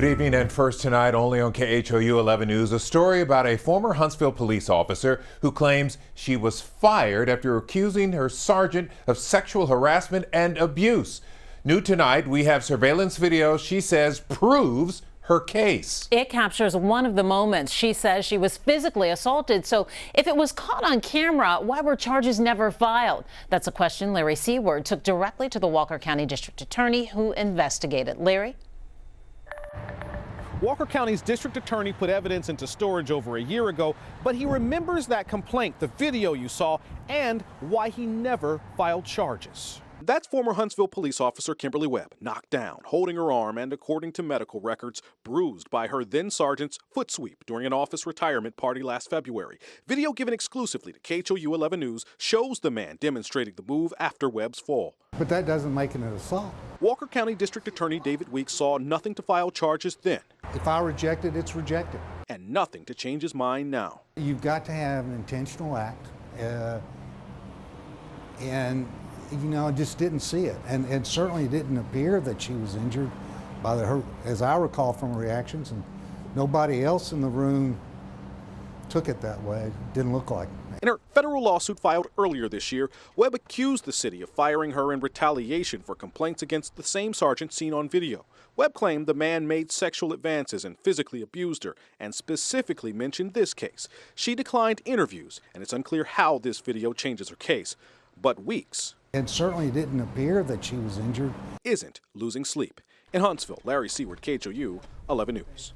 Good evening, and first tonight only on KHOU 11 News, a story about a former Huntsville police officer who claims she was fired after accusing her sergeant of sexual harassment and abuse. New tonight, we have surveillance video she says proves her case. It captures one of the moments she says she was physically assaulted. So if it was caught on camera, why were charges never filed? That's a question Larry Seward took directly to the Walker County District Attorney, who investigated. Larry? Walker County's district attorney put evidence into storage over a year ago, but he remembers that complaint, the video you saw, and why he never filed charges. That's former Huntsville police officer Kimberly Webb, knocked down, holding her arm, and according to medical records, bruised by her then sergeant's foot sweep during an office retirement party last February. Video given exclusively to KHOU 11 News shows the man demonstrating the move after Webb's fall. But that doesn't make it an assault. Walker County District Attorney David Weeks saw nothing to file charges then. If I reject it, it's rejected. And nothing to change his mind now. You've got to have an intentional act. And, you know, I just didn't see it. And it certainly didn't appear that she was injured by her, as I recall from her reactions. And nobody else in the room took it that way. It didn't look like it. In her federal lawsuit filed earlier this year, Webb accused the city of firing her in retaliation for complaints against the same sergeant seen on video. Webb claimed the man made sexual advances and physically abused her, and specifically mentioned this case. She declined interviews, and it's unclear how this video changes her case. But Weeks, it certainly didn't appear that she was injured, isn't losing sleep. In Huntsville, Larry Seward, KHOU 11 News.